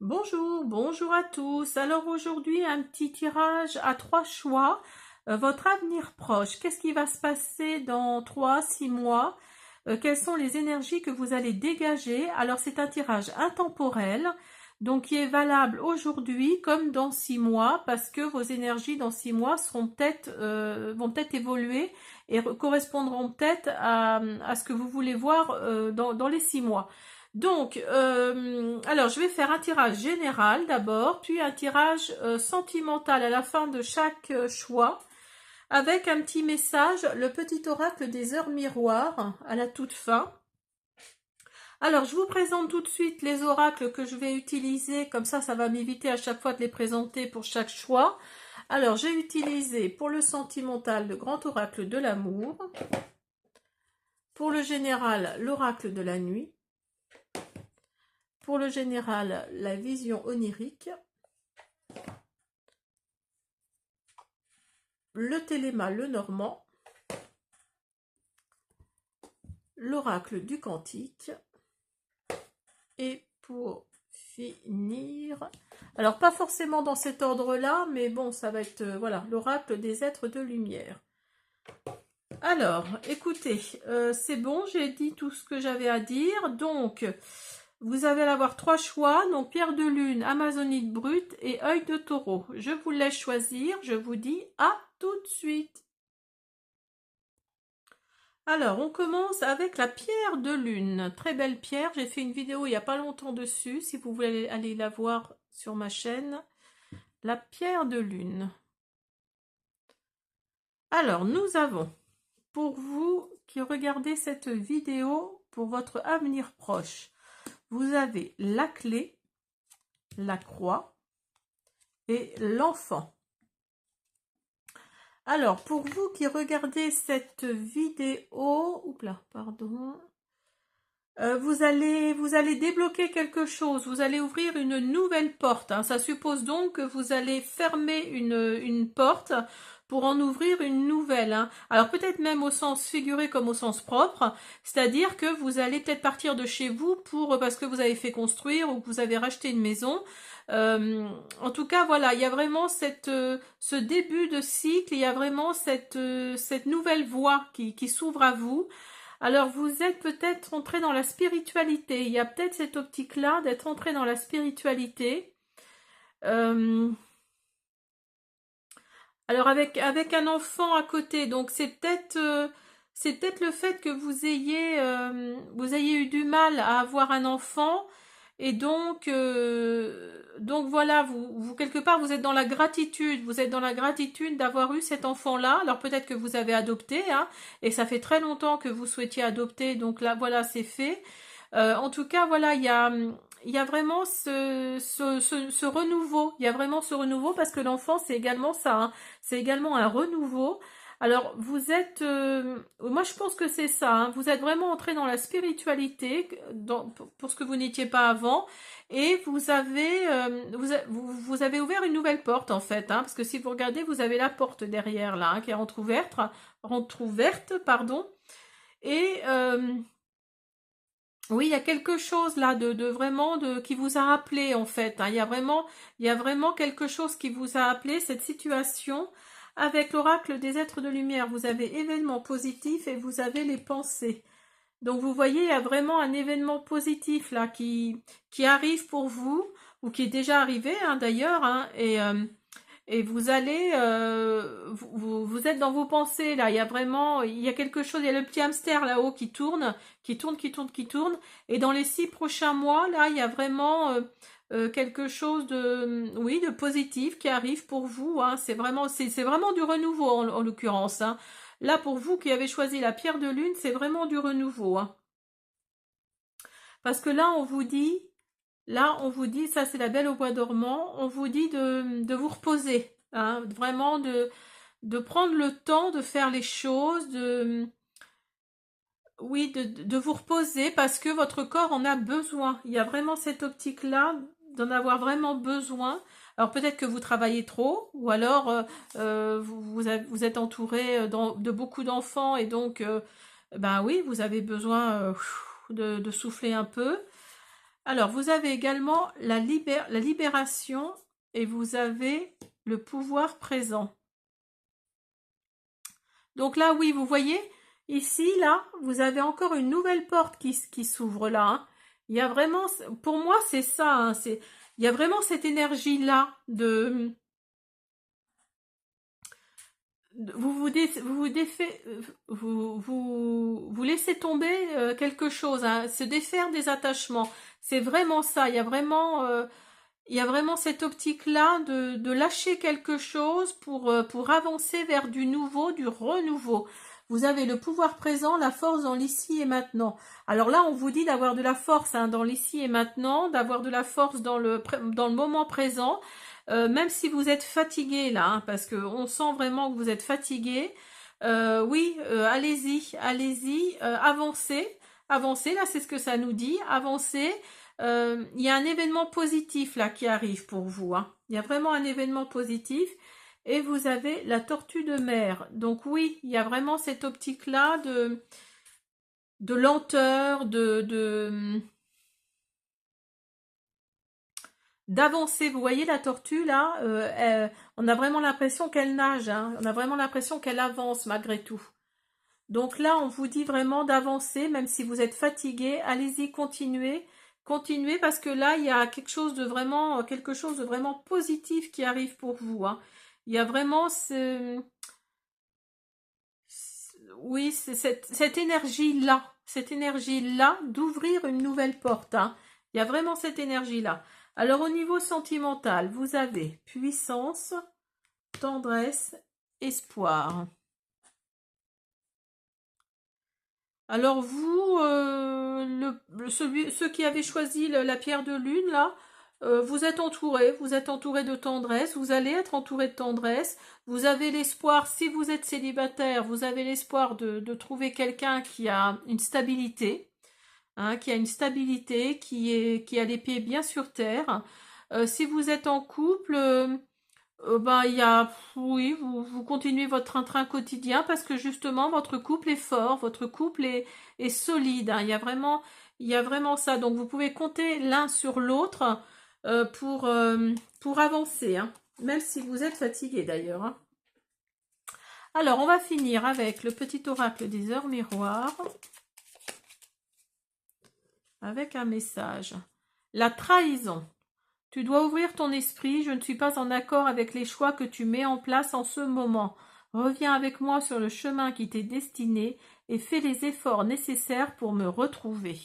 Bonjour, bonjour à tous. Alors aujourd'hui, un petit tirage à trois choix. Votre avenir proche, qu'est-ce qui va se passer dans 3 à 6 mois? Quelles sont les énergies que vous allez dégager? Alors c'est un tirage intemporel, donc qui est valable aujourd'hui comme dans 6 mois, parce que vos énergies dans 6 mois vont peut-être évoluer et correspondront peut-être à ce que vous voulez voir dans les 6 mois. Donc, alors je vais faire un tirage général d'abord, puis un tirage sentimental à la fin de chaque choix, avec un petit message, le petit oracle des heures miroirs à la toute fin. Alors, je vous présente tout de suite les oracles que je vais utiliser, comme ça va m'éviter à chaque fois de les présenter pour chaque choix. Alors, j'ai utilisé pour le sentimental le grand oracle de l'amour, pour le général l'oracle de la nuit, pour le général la vision onirique, le téléma le normand, l'oracle du cantique, et pour finir, alors pas forcément dans cet ordre-là, mais bon, ça va être voilà, l'oracle des êtres de lumière. Alors, écoutez, c'est bon, j'ai dit tout ce que j'avais à dire, donc vous allez avoir trois choix, donc pierre de lune, amazonite brute et œil de taureau. Je vous laisse choisir, je vous dis à tout de suite. Alors, on commence avec la pierre de lune. Très belle pierre. J'ai fait une vidéo il n'y a pas longtemps dessus. Si vous voulez aller la voir sur ma chaîne. La pierre de lune. Alors, nous avons, pour vous qui regardez cette vidéo, pour votre avenir proche, vous avez la clé, la croix et l'enfant. Alors, pour vous qui regardez cette vidéo, oupla, pardon, vous allez débloquer quelque chose, vous allez ouvrir une nouvelle porte. Hein. Ça suppose donc que vous allez fermer une porte pour en ouvrir une nouvelle. Hein. Alors peut-être même au sens figuré comme au sens propre, c'est-à-dire que vous allez peut-être partir de chez vous parce que vous avez fait construire ou que vous avez racheté une maison. En tout cas, voilà, il y a vraiment ce début de cycle, il y a vraiment cette nouvelle voie qui s'ouvre à vous. Alors, vous êtes peut-être entré dans la spiritualité. Il y a peut-être cette optique-là d'être entré dans la spiritualité. Euh, alors, avec un enfant à côté. Donc, c'est peut-être le fait que vous ayez eu du mal à avoir un enfant. Et donc voilà, quelque part, vous êtes dans la gratitude. Vous êtes dans la gratitude d'avoir eu cet enfant-là. Alors peut-être que vous avez adopté, hein, et ça fait très longtemps que vous souhaitiez adopter. Donc là, voilà, c'est fait. En tout cas, voilà, il y a vraiment ce renouveau. Il y a vraiment ce renouveau parce que l'enfant, c'est également ça. Hein. C'est également un renouveau. Alors, vous êtes, moi je pense que c'est ça, hein, vous êtes vraiment entré dans la spiritualité pour ce que vous n'étiez pas avant, et vous avez ouvert une nouvelle porte en fait, hein, parce que si vous regardez, vous avez la porte derrière là, hein, qui est entrouverte, pardon, et oui, il y a quelque chose là de vraiment qui vous a appelé en fait. Hein. Il y a vraiment quelque chose qui vous a appelé, cette situation. Avec l'oracle des êtres de lumière, vous avez événement positif et vous avez les pensées. Donc vous voyez, il y a vraiment un événement positif là qui arrive pour vous, ou qui est déjà arrivé hein, d'ailleurs, hein, et vous allez, vous êtes dans vos pensées là. Il y a quelque chose. Il y a le petit hamster là-haut qui tourne, qui tourne, qui tourne, qui tourne. Et dans les 6 prochains mois là, il y a vraiment quelque chose oui, de positif qui arrive pour vous. Hein. C'est vraiment du renouveau en l'occurrence. Hein. Là, pour vous qui avez choisi la pierre de lune, c'est vraiment du renouveau. Hein. Parce que là, on vous dit, ça c'est la belle au bois dormant, on vous dit de vous reposer, hein, vraiment de prendre le temps de faire les choses, oui, de vous reposer parce que votre corps en a besoin. Il y a vraiment cette optique-là d'en avoir vraiment besoin. Alors peut-être que vous travaillez trop, ou alors vous êtes entouré de beaucoup d'enfants et donc, ben oui, vous avez besoin de souffler un peu. Alors, vous avez également la libération et vous avez le pouvoir présent. Donc là, oui, vous voyez, ici, là, vous avez encore une nouvelle porte qui s'ouvre là. Hein. Il y a vraiment, pour moi, c'est ça. Hein, il y a vraiment cette énergie-là vous laissez tomber quelque chose, hein, se défaire des attachements. C'est vraiment ça. Il y a vraiment cette optique-là de lâcher quelque chose pour avancer vers du nouveau, du renouveau. Vous avez le pouvoir présent, la force dans l'ici et maintenant. Alors là, on vous dit d'avoir de la force hein, dans l'ici et maintenant, d'avoir de la force dans le moment présent, même si vous êtes fatigué là, hein, parce qu'on sent vraiment que vous êtes fatigué. Oui, allez-y, allez-y, avancez, avancez, là c'est ce que ça nous dit, avancez. Il y a un événement positif là qui arrive pour vous. Hein. Il y a vraiment un événement positif. Et vous avez la tortue de mer. Donc oui, il y a vraiment cette optique-là de lenteur, d'avancer. Vous voyez la tortue là, on a vraiment l'impression qu'elle nage. Hein. On a vraiment l'impression qu'elle avance malgré tout. Donc là, on vous dit vraiment d'avancer, même si vous êtes fatigué. Allez-y, continuez. Continuez parce que là, il y a quelque chose de vraiment positif qui arrive pour vous. Hein. Il y a vraiment oui, c'est cette cette énergie-là d'ouvrir une nouvelle porte. Hein. Il y a vraiment cette énergie-là. Alors au niveau sentimental, vous avez puissance, tendresse, espoir. Alors vous, ceux qui avaient choisi la pierre de lune, là, vous êtes entouré de tendresse, vous allez être entouré de tendresse, vous avez l'espoir, si vous êtes célibataire, vous avez l'espoir de trouver quelqu'un qui a une stabilité, hein, qui a les pieds bien sur terre. Si vous êtes en couple, ben, oui, vous continuez votre train-train quotidien parce que justement votre couple est fort, votre couple est solide. Hein. Il y a vraiment ça. Donc vous pouvez compter l'un sur l'autre pour avancer, hein. Même si vous êtes fatigué d'ailleurs. Hein. Alors on va finir avec le petit oracle des heures miroirs avec un message. La trahison. Tu dois ouvrir ton esprit, je ne suis pas en accord avec les choix que tu mets en place en ce moment. Reviens avec moi sur le chemin qui t'est destiné et fais les efforts nécessaires pour me retrouver.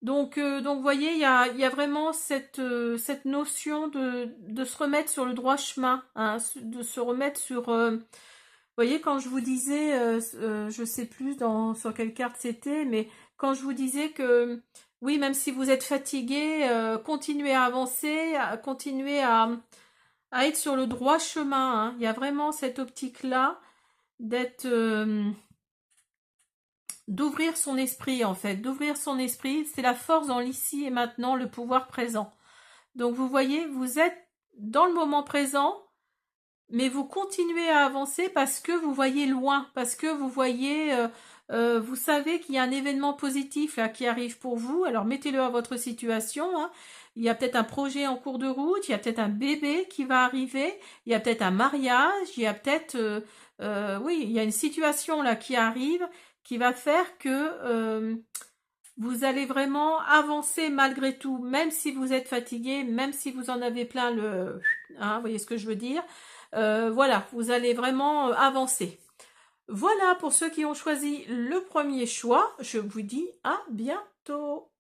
Donc vous voyez, il y a vraiment cette notion de se remettre sur le droit chemin, hein, de se remettre sur... vous voyez, quand je vous disais, je sais plus sur quelle carte c'était, mais quand je vous disais que oui, même si vous êtes fatigué, continuez à avancer, continuez à être sur le droit chemin. Hein. Il y a vraiment cette optique-là d'être... d'ouvrir son esprit en fait, d'ouvrir son esprit, c'est la force dans l'ici et maintenant, le pouvoir présent. Donc vous voyez, vous êtes dans le moment présent, mais vous continuez à avancer parce que vous voyez loin, parce que vous voyez, vous savez qu'il y a un événement positif là qui arrive pour vous. Alors mettez-le à votre situation. Hein. Il y a peut-être un projet en cours de route, il y a peut-être un bébé qui va arriver, il y a peut-être un mariage, il y a peut-être, oui, il y a une situation là qui arrive qui va faire que vous allez vraiment avancer malgré tout, même si vous êtes fatigué, même si vous en avez plein le... Hein, vous voyez ce que je veux dire? Voilà, vous allez vraiment avancer. Voilà pour ceux qui ont choisi le premier choix. Je vous dis à bientôt.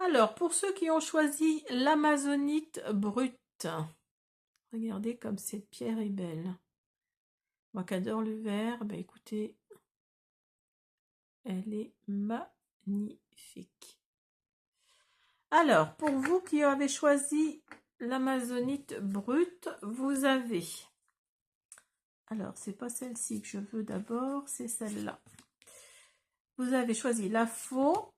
Alors, pour ceux qui ont choisi l'amazonite brute, regardez comme cette pierre est belle. Moi qui adore le vert, ben écoutez, elle est magnifique. Alors, pour vous qui avez choisi l'amazonite brute, vous avez... Alors, c'est pas celle-ci que je veux d'abord, c'est celle-là. Vous avez choisi la faux,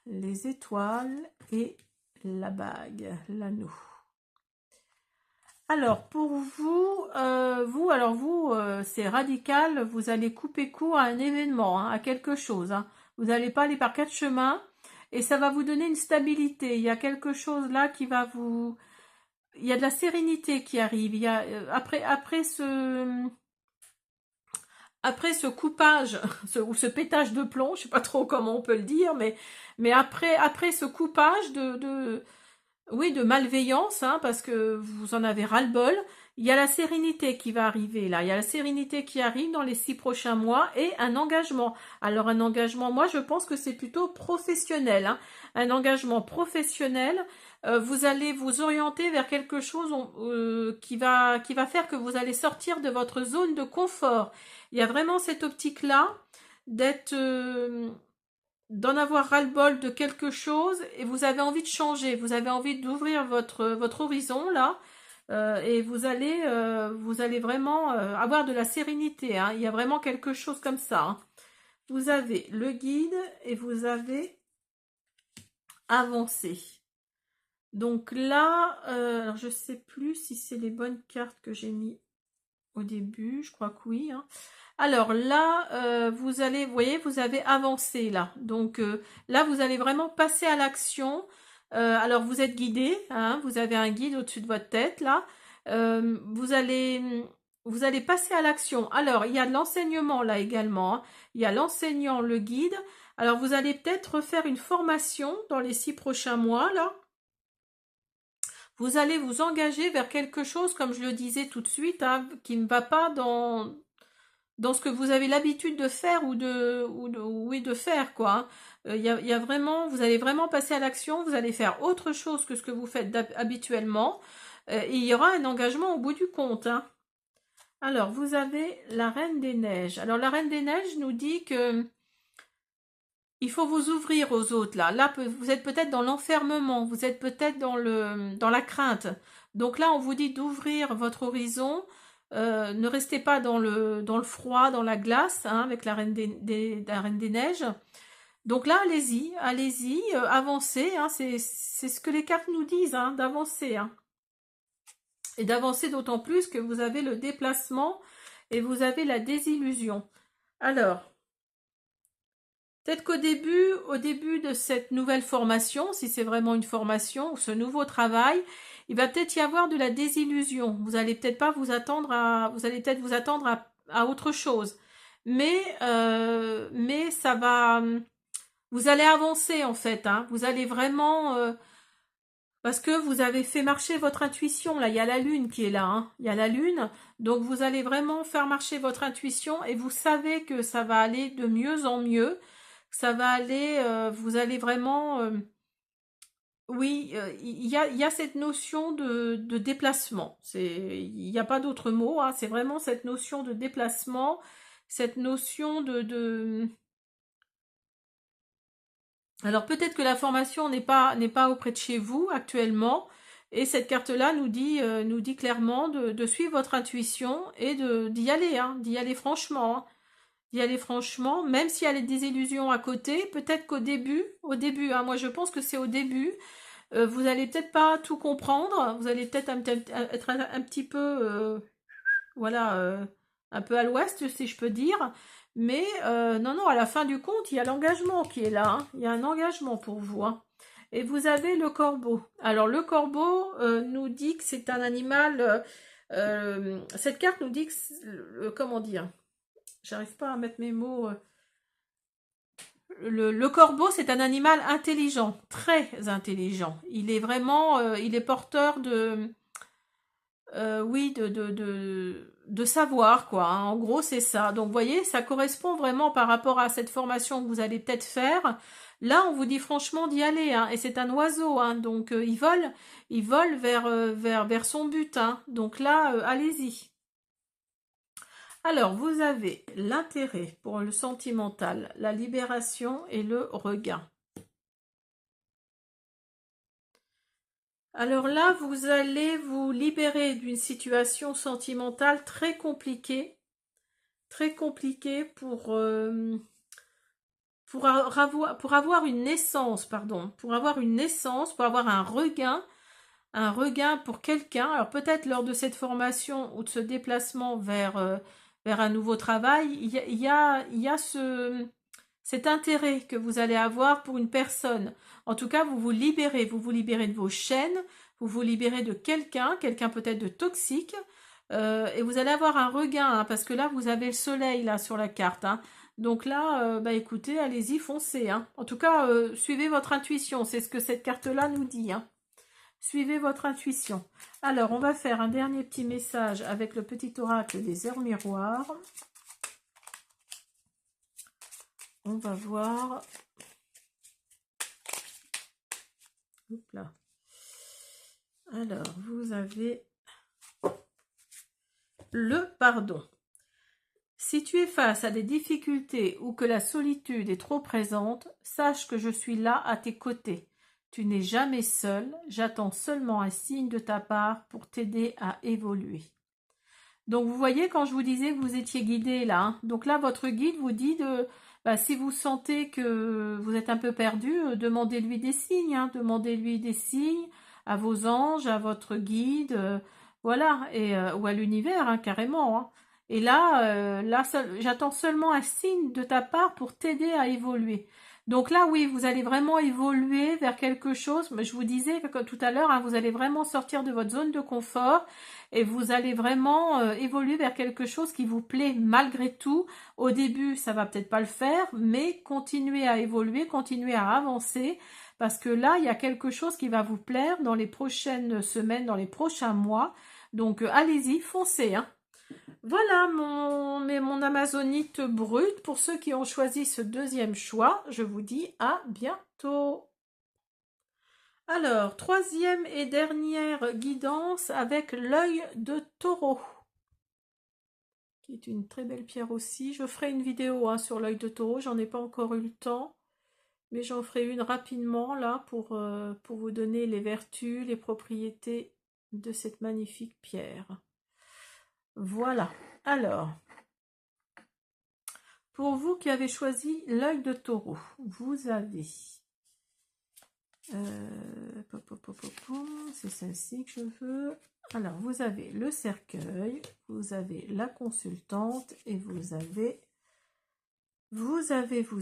les étoiles et la bague, l'anneau. Alors, pour vous, c'est radical, vous allez couper court à un événement, hein, à quelque chose. Hein. Vous n'allez pas aller par quatre chemins et ça va vous donner une stabilité. Il y a quelque chose là qui va vous... Il y a de la sérénité qui arrive. Il y a, après ce coupage, ou ce pétage de plomb, je sais pas trop comment on peut le dire, mais après ce coupage oui, de malveillance, hein, parce que vous en avez ras-le-bol, il y a la sérénité qui va arriver là. Il y a la sérénité qui arrive dans les 6 prochains mois et un engagement. Alors un engagement, moi je pense que c'est plutôt professionnel, hein. Un engagement professionnel, vous allez vous orienter vers quelque chose qui va faire que vous allez sortir de votre zone de confort. Il y a vraiment cette optique-là d'être... d'en avoir ras-le-bol de quelque chose et vous avez envie de changer, vous avez envie d'ouvrir votre horizon là, et vous allez vraiment avoir de la sérénité, hein. Il y a vraiment quelque chose comme ça, hein. Vous avez le guide et vous avez avancé. Donc là, alors je sais plus si c'est les bonnes cartes que j'ai mis au début, je crois que oui, hein. Alors là, vous voyez, vous avez avancé là. Donc là, vous allez vraiment passer à l'action. Alors vous êtes guidé, hein, vous avez un guide au-dessus de votre tête là. Vous allez passer à l'action. Alors il y a de l'enseignement là également, hein. Il y a l'enseignant, le guide. Alors vous allez peut-être faire une formation dans les 6 prochains mois là. Vous allez vous engager vers quelque chose, comme je le disais tout de suite, hein, qui ne va pas dans ce que vous avez l'habitude de faire oui, de faire, quoi, hein. Il y a vraiment, vous allez vraiment passer à l'action, vous allez faire autre chose que ce que vous faites habituellement, et il y aura un engagement au bout du compte, hein. Alors, vous avez la Reine des Neiges. Alors, la Reine des Neiges nous dit que il faut vous ouvrir aux autres, là. Là, vous êtes peut-être dans l'enfermement, vous êtes peut-être dans la crainte. Donc là, on vous dit d'ouvrir votre horizon. Ne restez pas dans le froid, dans la glace, hein, avec la Reine la Reine des Neiges. Donc là, allez-y, avancez, hein, c'est ce que les cartes nous disent, hein, d'avancer, hein. Et d'avancer d'autant plus que vous avez le déplacement et vous avez la désillusion. Alors, peut-être qu'au début de cette nouvelle formation, si c'est vraiment une formation ou ce nouveau travail, il va peut-être y avoir de la désillusion. Vous allez peut-être pas vous attendre à autre chose. Mais ça va, vous allez avancer en fait, hein. Vous allez vraiment, parce que vous avez fait marcher votre intuition. Là, il y a la lune qui est là, hein. Il y a la lune. Donc vous allez vraiment faire marcher votre intuition et vous savez que ça va aller de mieux en mieux. Ça va aller, vous allez vraiment, oui, il y a cette notion de déplacement. Il n'y a pas d'autre mot, hein, c'est vraiment cette notion de déplacement, cette notion Alors peut-être que la formation n'est pas auprès de chez vous actuellement, et cette carte-là nous dit clairement de suivre votre intuition et d'y aller, hein, d'y aller franchement, hein. D'y aller franchement, même s'il y a des désillusions à côté, peut-être au début, hein, moi je pense que c'est au début, vous allez peut-être pas tout comprendre, vous allez peut-être être un petit peu, voilà, un peu à l'ouest, si je peux dire, mais non, non, à la fin du compte, il y a l'engagement qui est là, hein. Il y a un engagement pour vous, hein. Et vous avez le corbeau. Alors le corbeau nous dit que c'est un animal, cette carte nous dit que, comment dire, j'arrive pas à mettre mes mots. Le corbeau, c'est un animal intelligent, très intelligent. Il est vraiment, il est porteur oui, de savoir, quoi, hein. En gros, c'est ça. Donc, vous voyez, ça correspond vraiment par rapport à cette formation que vous allez peut-être faire. Là, on vous dit franchement d'y aller, hein. Et c'est un oiseau, hein. Donc, il vole vers son but, hein. Donc là, allez-y. Alors, vous avez l'intérêt pour le sentimental, la libération et le regain. Alors là, vous allez vous libérer d'une situation sentimentale très compliquée pour avoir une naissance, pardon, pour avoir une naissance, pour avoir un regain pour quelqu'un. Alors peut-être lors de cette formation ou de ce déplacement vers un nouveau travail, il y a cet intérêt que vous allez avoir pour une personne. En tout cas, vous vous libérez de vos chaînes, vous vous libérez de quelqu'un peut-être de toxique, et vous allez avoir un regain, hein, parce que là, vous avez le soleil là sur la carte. Hein. Donc là, bah écoutez, allez-y, foncez. Hein. En tout cas, suivez votre intuition, c'est ce que cette carte-là nous dit. Hein. Suivez votre intuition. Alors, on va faire un dernier petit message avec le petit oracle des heures miroirs. On va voir. Hop là. Alors, vous avez le pardon. Si tu es face à des difficultés ou que la solitude est trop présente, sache que je suis là à tes côtés. Tu n'es jamais seul, j'attends seulement un signe de ta part pour t'aider à évoluer. Donc vous voyez, quand je vous disais que vous étiez guidé là, hein, donc là votre guide vous dit de, si vous sentez que vous êtes un peu perdu, demandez-lui des signes, hein, demandez-lui des signes à vos anges, à votre guide, voilà, et ou à l'univers, hein, carrément. Hein. Et là, j'attends seulement un signe de ta part pour t'aider à évoluer. Donc là, oui, vous allez vraiment évoluer vers quelque chose. Mais je vous disais que tout à l'heure, hein, vous allez vraiment sortir de votre zone de confort et vous allez vraiment évoluer vers quelque chose qui vous plaît malgré tout. Au début, ça va peut-être pas le faire, mais continuez à évoluer, continuez à avancer, parce que là, il y a quelque chose qui va vous plaire dans les prochaines semaines, dans les prochains mois. Donc, allez-y, foncez, hein. Voilà mon amazonite brute. Pour ceux qui ont choisi ce deuxième choix, je vous dis à bientôt. Alors, troisième et dernière guidance avec l'œil de taureau, qui est une très belle pierre aussi. Je ferai une vidéo hein, sur l'œil de taureau, j'en ai pas encore eu le temps, mais j'en ferai une rapidement là pour vous donner les vertus, les propriétés de cette magnifique pierre. Voilà, alors, pour vous qui avez choisi l'œil de taureau, vous avez... c'est celle-ci que je veux. Alors, vous avez le cercueil, vous avez la consultante et vous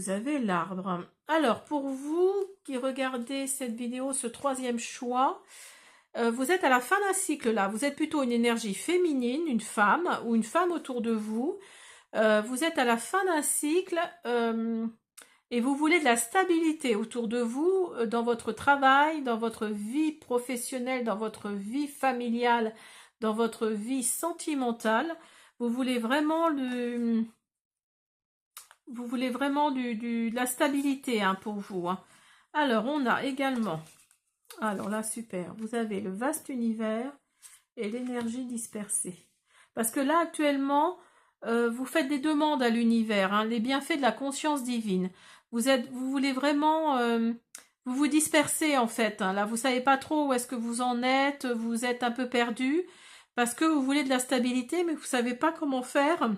avez l'arbre. Alors, pour vous qui regardez cette vidéo, ce troisième choix, vous êtes à la fin d'un cycle là. Vous êtes plutôt une énergie féminine, une femme ou une femme autour de vous. Vous êtes à la fin d'un cycle et vous voulez de la stabilité autour de vous, dans votre travail, dans votre vie professionnelle, dans votre vie familiale, dans votre vie sentimentale. Vous voulez vraiment de la stabilité hein, pour vous. Hein. Alors, on a également, alors là, super, vous avez le vaste univers et l'énergie dispersée. Parce que là, actuellement, vous faites des demandes à l'univers, hein, les bienfaits de la conscience divine. Vous voulez vraiment, vous vous dispersez en fait. Hein, là, vous savez pas trop où est-ce que vous en êtes, vous êtes un peu perdu parce que vous voulez de la stabilité, mais vous savez pas comment faire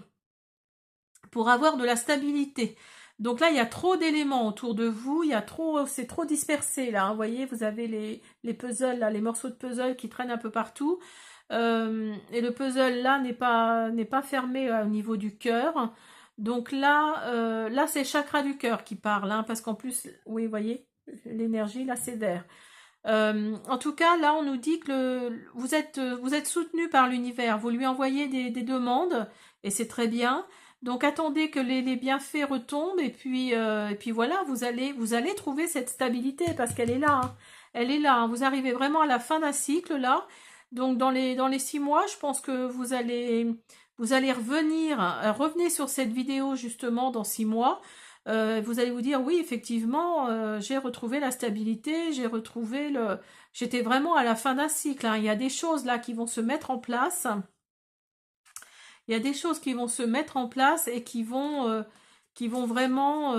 pour avoir de la stabilité. Donc là, il y a trop d'éléments autour de vous, c'est trop dispersé là. Hein, vous voyez, vous avez les puzzles là, les morceaux de puzzle qui traînent un peu partout. Et le puzzle là n'est pas fermé au niveau du cœur. Donc là, c'est le chakra du cœur qui parle, hein, parce qu'en plus, oui, vous voyez, l'énergie là c'est vert. En tout cas, là on nous dit que vous êtes soutenu par l'univers, vous lui envoyez des demandes et c'est très bien. Donc attendez que les bienfaits retombent et puis voilà, vous allez trouver cette stabilité parce qu'elle est là. Hein. Elle est là. Hein. Vous arrivez vraiment à la fin d'un cycle là. Donc dans les 6 mois, je pense que vous allez revenir. Revenez sur cette vidéo justement dans 6 mois. Vous allez vous dire oui, effectivement, j'ai retrouvé la stabilité, j'étais vraiment à la fin d'un cycle. Hein. Il y a des choses là qui vont se mettre en place. Il y a des choses qui vont se mettre en place et qui vont vraiment,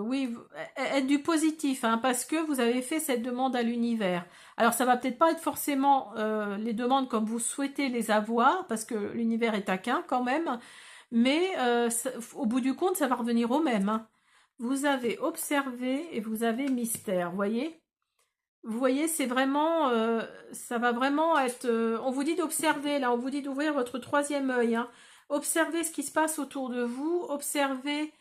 oui, être du positif, hein, parce que vous avez fait cette demande à l'univers. Alors, ça va peut-être pas être forcément les demandes comme vous souhaitez les avoir, parce que l'univers est taquin quand même, mais au bout du compte, ça va revenir au même. Hein. Vous avez observé et vous avez mystère, voyez? Vous voyez, c'est vraiment, ça va vraiment être, on vous dit d'observer, là, on vous dit d'ouvrir votre troisième œil, hein. Observez ce qui se passe autour de vous, observez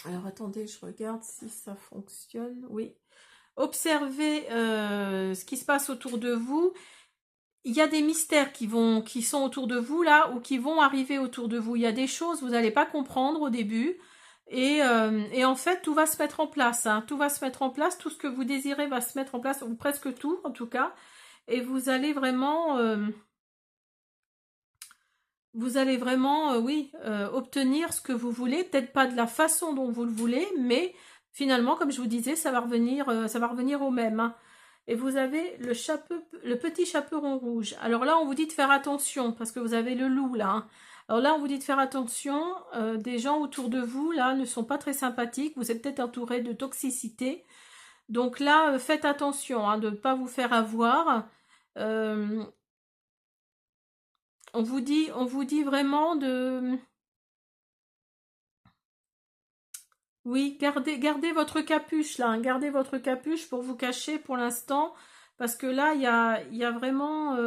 Alors attendez, je regarde si ça fonctionne. Oui. Observez ce qui se passe autour de vous. Il y a des mystères qui sont autour de vous là, ou qui vont arriver autour de vous. Il y a des choses que vous n'allez pas comprendre au début. Et en fait, tout va se mettre en place. Hein. Tout va se mettre en place. Tout ce que vous désirez va se mettre en place, ou presque tout en tout cas. Et vous allez vraiment, oui, obtenir ce que vous voulez. Peut-être pas de la façon dont vous le voulez, mais finalement, comme je vous disais, ça va revenir au même. Hein. Et vous avez le petit chaperon rouge. Alors là, on vous dit de faire attention, parce que vous avez le loup là. Hein. Alors là, on vous dit de faire attention. Des gens autour de vous là ne sont pas très sympathiques. Vous êtes peut-être entouré de toxicité. Donc là, faites attention hein, de ne pas vous faire avoir. Euh, on vous dit vraiment de... Oui, gardez votre capuche là, hein, gardez votre capuche pour vous cacher pour l'instant, parce que là, il y a vraiment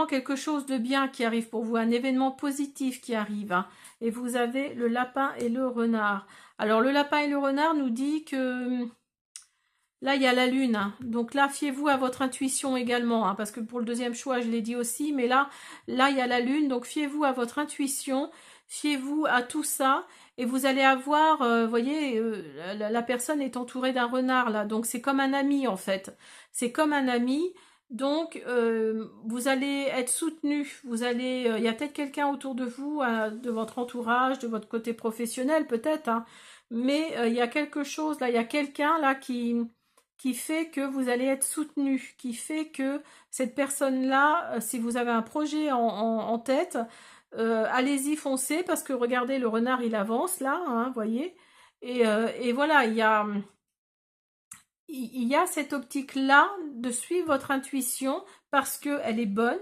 quelque chose de bien qui arrive pour vous, un événement positif qui arrive. Hein. Et vous avez le lapin et le renard. Alors, le lapin et le renard nous dit que là, il y a la lune. Hein. Donc là, fiez-vous à votre intuition également, hein, parce que pour le deuxième choix, je l'ai dit aussi, mais là, il y a la lune. Donc fiez-vous à votre intuition, fiez-vous à tout ça, et vous allez avoir, voyez, la personne est entourée d'un renard là, donc c'est comme un ami en fait. C'est comme un ami. Donc, vous allez être soutenu. Il y a peut-être quelqu'un autour de vous, de votre entourage, de votre côté professionnel peut-être, hein, mais il y a quelque chose là, il y a quelqu'un là qui fait que vous allez être soutenu, qui fait que cette personne-là, si vous avez un projet en tête, allez-y, foncez, parce que regardez, le renard, il avance là, hein, voyez, et voilà, il y a cette optique-là de suivre votre intuition parce qu'elle est bonne,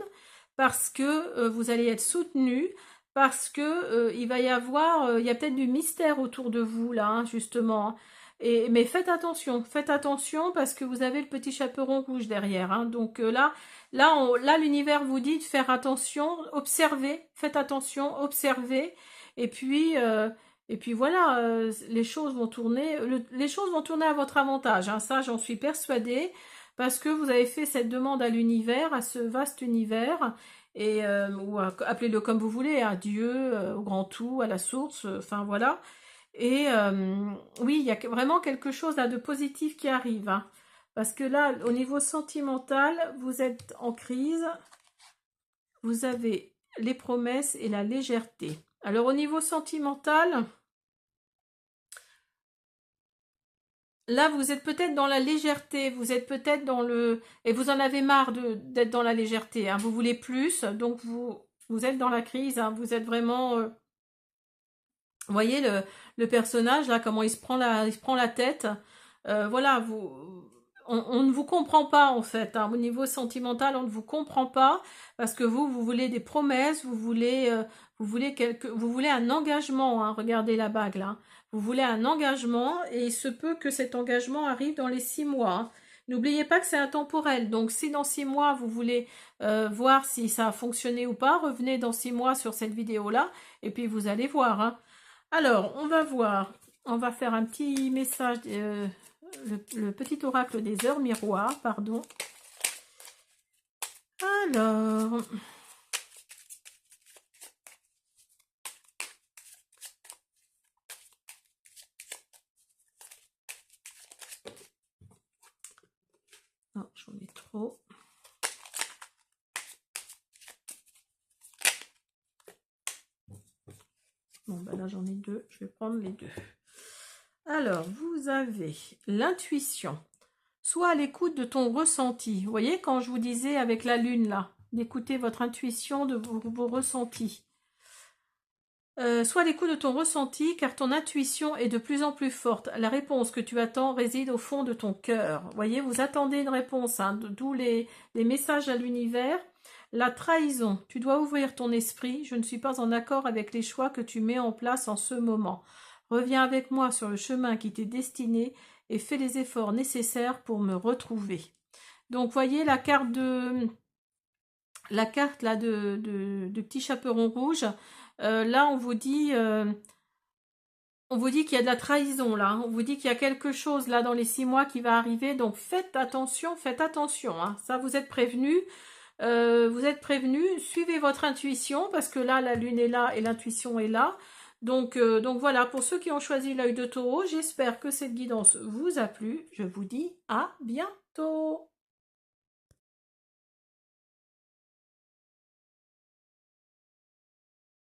parce que vous allez être soutenu, parce que il y a peut-être du mystère autour de vous là, hein, justement. Hein. Mais faites attention parce que vous avez le petit chaperon rouge derrière. Hein. Donc là, l'univers vous dit de faire attention, observez, faites attention, observez, et puis voilà, les choses vont tourner à votre avantage. Hein, ça, j'en suis persuadée, parce que vous avez fait cette demande à l'univers, à ce vaste univers, ou appelez-le comme vous voulez, à Dieu, au grand tout, à la source, enfin voilà. Et oui, il y a vraiment quelque chose là de positif qui arrive. Hein, parce que là, au niveau sentimental, vous êtes en crise, vous avez les promesses et la légèreté. Alors au niveau sentimental, là, vous êtes peut-être dans la légèreté, vous êtes peut-être dans le... Et vous en avez marre d'être dans la légèreté, hein. Vous voulez plus, donc vous êtes dans la crise, hein. Vous êtes vraiment... Vous voyez le personnage, là, comment il se prend la tête. Voilà, on ne vous comprend pas, en fait. Hein. Au niveau sentimental, on ne vous comprend pas, parce que vous voulez des promesses, vous voulez un engagement. Hein. Regardez la bague, là. Vous voulez un engagement, et il se peut que cet engagement arrive dans les 6 mois. Hein. N'oubliez pas que c'est intemporel. Donc, si dans 6 mois, vous voulez voir si ça a fonctionné ou pas, revenez dans 6 mois sur cette vidéo-là, et puis vous allez voir. Hein. Alors, on va voir. On va faire un petit message, le petit oracle des heures miroirs, pardon. Alors, oh, j'en ai trop. Bon, ben là, j'en ai 2. Je vais prendre les 2. Alors, vous avez l'intuition. Soit à l'écoute de ton ressenti. Vous voyez, quand je vous disais avec la lune, là, d'écouter votre intuition, de vos ressentis. Sois à l'écoute de ton ressenti, car ton intuition est de plus en plus forte. La réponse que tu attends réside au fond de ton cœur. Vous voyez, vous attendez une réponse, hein, d'où les messages à l'univers. La trahison. Tu dois ouvrir ton esprit. Je ne suis pas en accord avec les choix que tu mets en place en ce moment. Reviens avec moi sur le chemin qui t'est destiné et fais les efforts nécessaires pour me retrouver. Donc, voyez la carte là de petit chaperon rouge. Là, on vous dit On vous dit qu'il y a de la trahison là, on vous dit qu'il y a quelque chose là dans les 6 mois qui va arriver, donc faites attention, hein. Ça vous êtes prévenu, suivez votre intuition parce que là la lune est là et l'intuition est là. Donc voilà, pour ceux qui ont choisi l'œil de taureau, j'espère que cette guidance vous a plu. Je vous dis à bientôt.